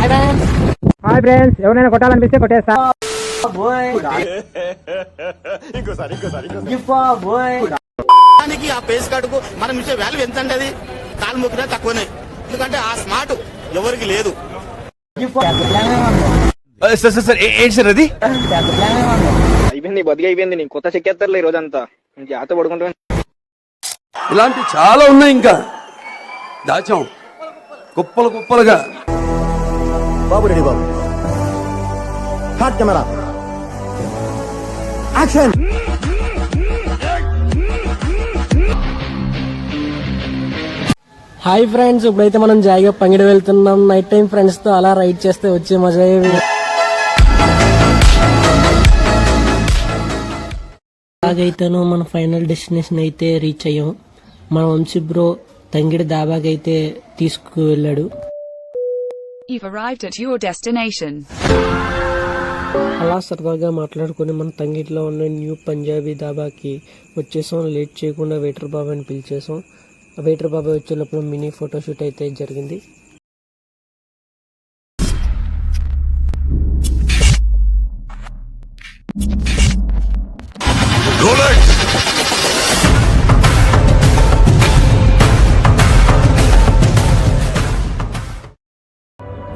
Hi friends, ఎవరైనా కొట్టాలనిపిస్తే కొట్టేస్తా. ఆ face కార్డుకు మనం ఇచ్చే వాల్యూ ఎంత అంటే అది కాలు మొక్కినా తక్కువనే, ఎందుకంటే ఆ స్మార్ట్ ఎవరికి లేదు. ఏంటి సార్ అది? అయిపోయింది, బతికి అయిపోయింది. నీ కొత్త చెక్కేస్తారులే ఈ రోజంతా. జాగ్రత్త పడుకుంటా. ఇలాంటి చాలా ఉన్నాయి, ఇంకా దాచాం కుప్పలు కుప్పలుగా. బాబు రెడీ బాబు, హాట్ కెమెరా యాక్షన్. హాయ్ ఫ్రెండ్స్, ఇప్పుడైతే మనం జాయిగా పంగిడి వెళ్తున్నాం. నైట్ టైం ఫ్రెండ్స్ తో అలా రైడ్ చేస్తే వచ్చే మజా అలాగైతేనో మన ఫైనల్ డెస్టినేషన్ అయితే రీచ్ అయ్యాం. మన వంశీ బ్రో తంగిడి దాబాకి అయితే తీసుకువెళ్ళాడు. అలా సరదాగా మాట్లాడుకుని మన తంగిడిలో ఉన్న న్యూ పంజాబీ దాబాకి వచ్చేసాం. లేట్ చేయకుండా వెయిటర్ బాబాని పిలిచేసాం. ఆ వెయిటర్ బాబాయ్ వచ్చే లోపల మినీ ఫోటోషూట్ అయితే జరిగింది.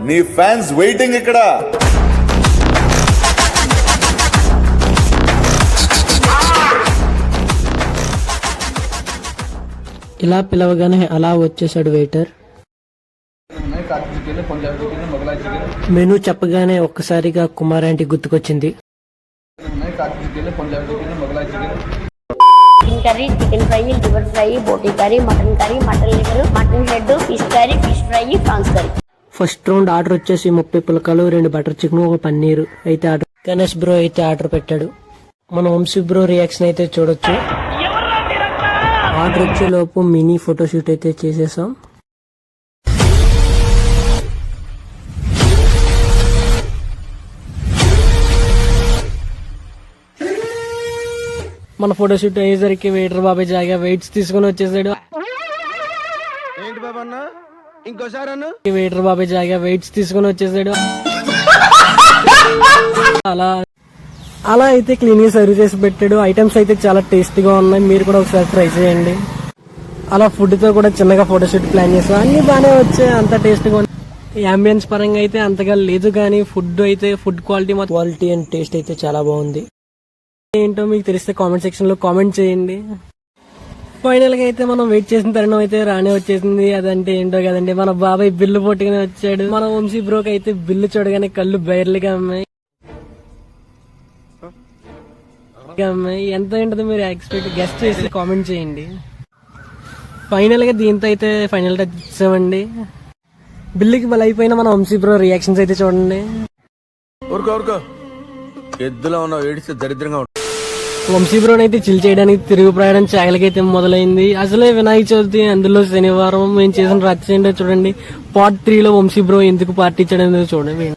నీ ఫ్యాన్స్ వెయిటింగ్ ఇక్కడ. ఇలా పిలవగానే అలా వచ్చేసాడు వెయిటర్. మెనూ చెప్పగానే ఒక్కసారిగా కుమార్ ఆంటీ గుర్తుకొచ్చింది. Chicken curry, chicken fry, liver fry, boti curry, mutton liver, mutton head, fish curry, fish fry, prawns curry. First round order వచ్చేసి 30 పులకలు, 2 బటర్ చికెన్, 1 పన్నీర్ అయితే ఆర్డర్. గణేష్ బ్రో అయితే ఆర్డర్ పెట్టాడు. మన వంశీ బ్రో రియాక్షన్ అయితే చూడొచ్చు. ఆర్డర్ వచ్చే లోపు మినీ ఫోటోషూట్ అయితే చేసేసాం. మన ఫోటోషూట్ అయ్యేసరికి వెయిటర్ బాబాయ్ జాగా వెయిట్స్ తీసుకుని వచ్చేసాడు. ఏంటి బాబా అన్న, ఇంకోసారి అన్న. వెయిటర్ బాబాయ్ జాగా వెయిట్స్ తీసుకుని వచ్చేసాడు. అలా అయితే క్లీన్ గా సర్వ్ చేసి పెట్టాడు. ఐటమ్స్ అయితే చాలా టేస్టీగా ఉన్నాయి, మీరు కూడా ఒకసారి ట్రై చేయండి. అలా ఫుడ్ తో కూడా చిన్నగా ఫోటోషూట్ ప్లాన్ చేసాం. అన్ని బాగానే వచ్చాయి, అంత టేస్టీగా ఉంది. అంబియన్స్ పరంగా అయితే అంతగా లేదు, కానీ ఫుడ్ క్వాలిటీ అండ్ టేస్ట్ అయితే చాలా బాగుంది. ఏంటో మీకు తెలిస్తే కామెంట్ సెక్షన్ లో కామెంట్ చేయండి. ఫైనల్ గా అయితే మనం వెయిట్ చేసిన తరుణం అయితే రానే వచ్చేసింది. అదంటే ఏంటో కదండి, మన బాబాయ్ బిల్లు పట్టుకుని వచ్చాడు. మన వంశీ బ్రోకి అయితే బిల్లు చూడగానే కళ్ళు బయర్లుగా అమ్మాయి. ఎంత ఏంటో మీరు గెస్ట్ చేసి కామెంట్ చేయండి. ఫైనల్ గా దీంతో అయితే ఫైనల్ టచ్ ఇచ్చామండి. బిల్లుకి బలైపోయిన మన వంశీ బ్రో రియాక్షన్స్ అయితే చూడండి. ఎద్దులో ఉన్న ఏడిస్తే దరిద్రంగా ఉంటుంది. వంశీ బ్రోని అయితే చిల్ చేయడానికి తిరుగు ప్రయాణం చాగలకైతే మొదలైంది. అసలే వినాయక చవితి, అందులో శనివారం. మేము చేసిన రచ్చ ఏంటో చూడండి. పార్ట్ 3 లో వంశీ బ్రో ఎందుకు పార్టీ ఇచ్చాడో చూడండి.